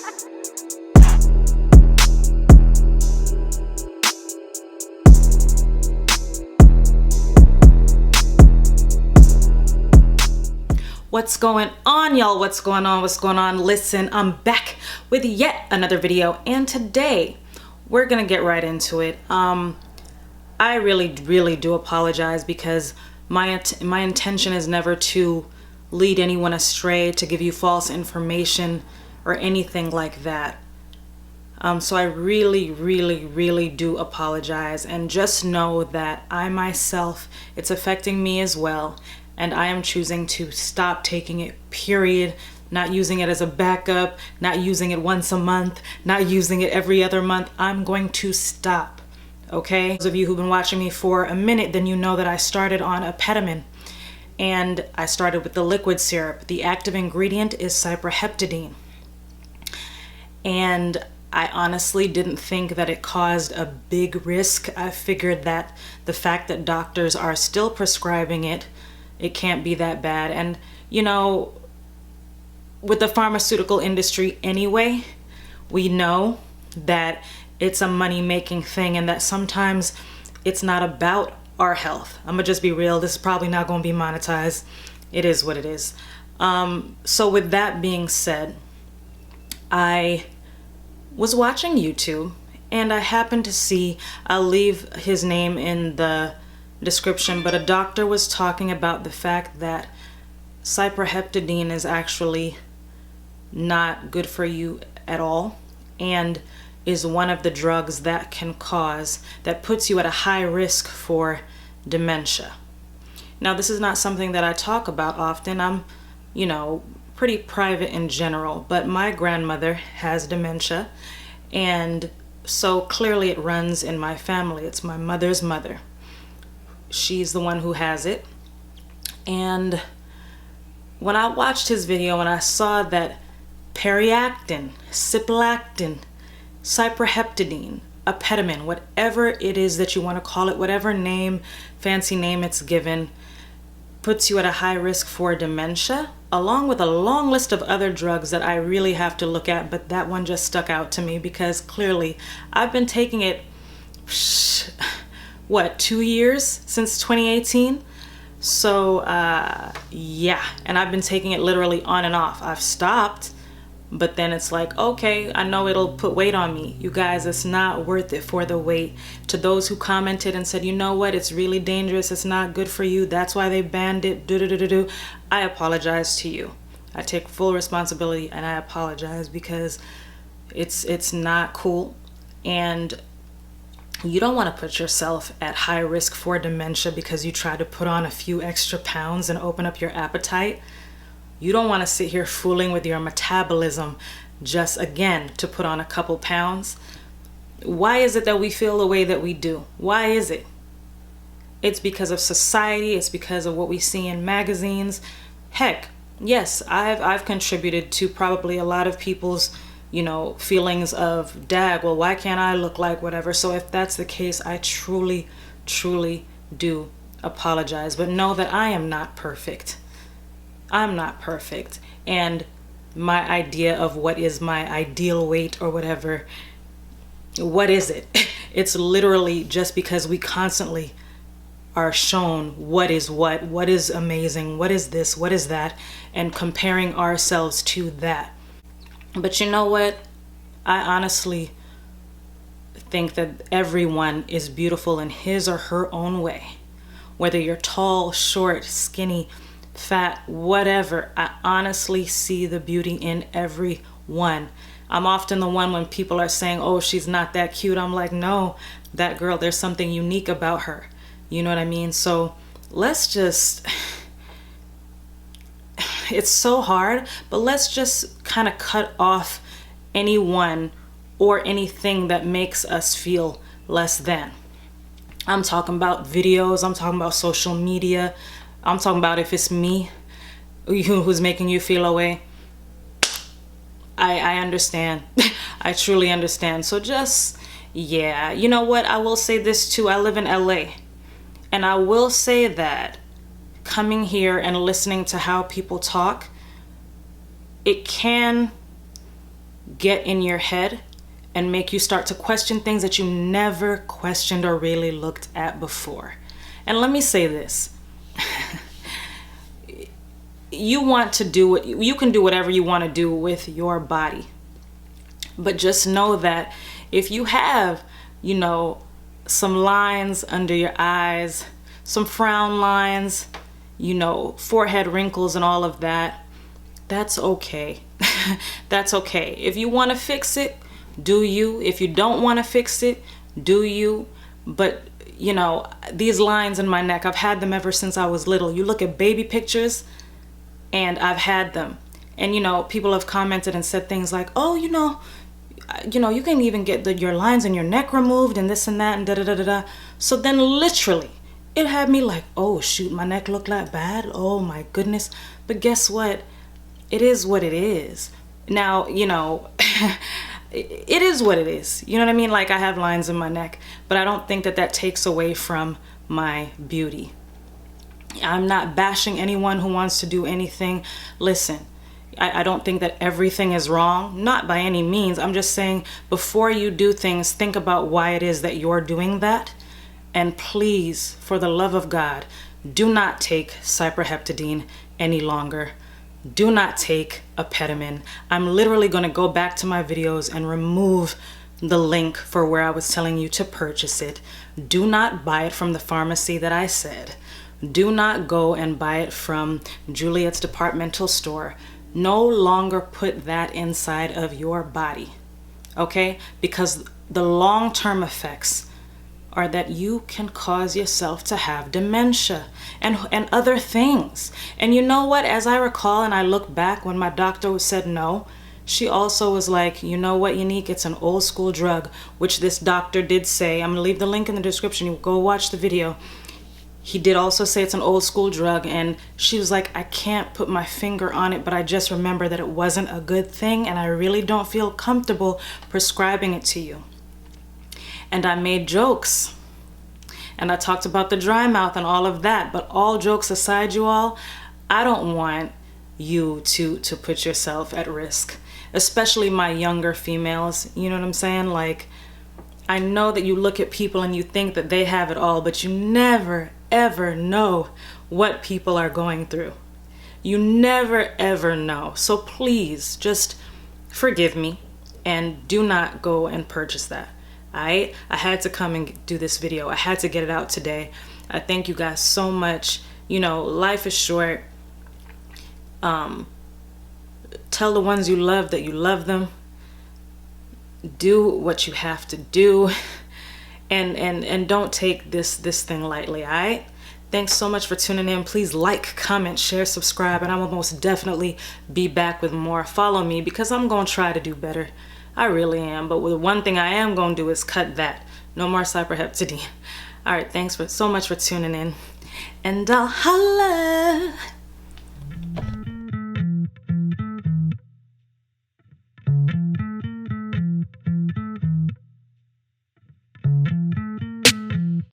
What's going on, y'all? What's going on? What's going on? Listen, I'm back with yet another video, and today we're gonna get right into it. I really do apologize because my intention is never to lead anyone astray, to give you false information or anything like that. So I really do apologize, and just know that I myself, it's affecting me as well. And I am choosing to stop taking it, period. Not using it as a backup, not using it once a month, not using it every other month. I'm going to stop, okay? Those of you who've been watching me for a minute, then you know that I started on Apetamin. And I started with the liquid syrup. The active ingredient is Cyproheptadine. And I honestly didn't think that it caused a big risk. I figured that the fact that doctors are still prescribing it, it can't be that bad. And you know, with the pharmaceutical industry anyway, we know that it's a money-making thing and that sometimes it's not about our health. I'm gonna just be real, this is probably not gonna be monetized. It is what it is. So with that being said, I was watching YouTube and I happened to see, I'll leave his name in the description, but a doctor was talking about the fact that cyproheptadine is actually not good for you at all and is one of the drugs that can cause, that puts you at a high risk for dementia. Now, this is not something that I talk about often. I'm, you know, pretty private in general, but my grandmother has dementia, and so clearly it runs in my family. It's my mother's mother. She's the one who has it. And when I watched his video and I saw that periactin, cipralactin, cyproheptadine, apetamin, whatever it is that you want to call it, whatever name, fancy name it's given, puts you at a high risk for dementia, along with a long list of other drugs that I really have to look at, but that one just stuck out to me because clearly I've been taking it, what, 2 years since 2018? So yeah, and I've been taking it literally on and off. I've stopped, but then it's like, okay, I know it'll put weight on me. You guys, it's not worth it for the weight. To those who commented and said, you know what, it's really dangerous, it's not good for you, that's why they banned it, I apologize to you. I take full responsibility and I apologize because it's not cool. And you don't want to put yourself at high risk for dementia because you try to put on a few extra pounds and open up your appetite. You don't want to sit here fooling with your metabolism just, again, to put on a couple pounds. Why is it that we feel the way that we do? Why is it? It's because of society. It's because of what we see in magazines. Heck, yes, I've contributed to probably a lot of people's, you know, feelings of, dag, well, why can't I look like whatever? So if that's the case, I truly do apologize. But know that I am not perfect. I'm not perfect. And my idea of what is my ideal weight or whatever, what is it? It's literally just because we constantly are shown what is amazing, what is this, what is that, and comparing ourselves to that. But you know what? I honestly think that everyone is beautiful in his or her own way. Whether you're tall, short, skinny, fat, whatever, I honestly see the beauty in everyone. I'm often the one when people are saying, oh, she's not that cute. I'm like, no, that girl, there's something unique about her. You know what I mean? So let's just... It's so hard, but let's just kind of cut off anyone or anything that makes us feel less than. I'm talking about videos, I'm talking about social media, I'm talking about if it's me who's making you feel away. I understand. I truly understand. So just, yeah, you know what? I will say this too. I live in LA, and I will say that coming here and listening to how people talk, it can get in your head and make you start to question things that you never questioned or really looked at before. And let me say this. You want to do what you can do whatever you want to do with your body. But just know that if you have, you know, some lines under your eyes, some frown lines, you know, forehead wrinkles and all of that, that's okay. That's okay. If you want to fix it, do you. If you don't want to fix it, do you. But, you know, these lines in my neck, I've had them ever since I was little. You look at baby pictures and I've had them. And, you know, people have commented and said things like, oh, you know, you can even get your lines in your neck removed and this and that and da-da-da-da-da. So then literally, it had me like, oh, shoot, my neck looked that bad? Oh, my goodness. But guess what? It is what it is. Now, you know, it is what it is. You know what I mean? Like, I have lines in my neck, but I don't think that that takes away from my beauty. I'm not bashing anyone who wants to do anything. Listen, I don't think that everything is wrong, not by any means. I'm just saying, before you do things, think about why it is that you're doing that. And please, for the love of God, do not take cyproheptadine any longer. Do not take Apetamin. I'm literally going to go back to my videos and remove the link for where I was telling you to purchase it. Do not buy it from the pharmacy that I said. Do not go and buy it from Juliet's departmental store. No longer put that inside of your body, okay? Because the long-term effects are that you can cause yourself to have dementia and other things. And you know what? As I recall and I look back when my doctor said no, she also was like, you know what, Yannick, it's an old school drug, which this doctor did say. I'm gonna leave the link in the description. You go watch the video. He did also say it's an old school drug, and she was like, I can't put my finger on it, but I just remember that it wasn't a good thing and I really don't feel comfortable prescribing it to you. And I made jokes and I talked about the dry mouth and all of that, but all jokes aside, you all, I don't want you to put yourself at risk, especially my younger females. You know what I'm saying? Like, I know that you look at people and you think that they have it all, but you never ever know what people are going through. You never ever know. So please just forgive me and do not go and purchase that. I had to come and do this video. I had to get it out today. I thank you guys so much. You know, life is short. Tell the ones you love that you love them. Do what you have to do. And don't take this thing lightly, all right? Thanks so much for tuning in. Please like, comment, share, subscribe, and I will most definitely be back with more. Follow me because I'm going to try to do better. I really am. But the one thing I am going to do is cut that. No more cyproheptadine. All right, thanks so much for tuning in. And I'll holla.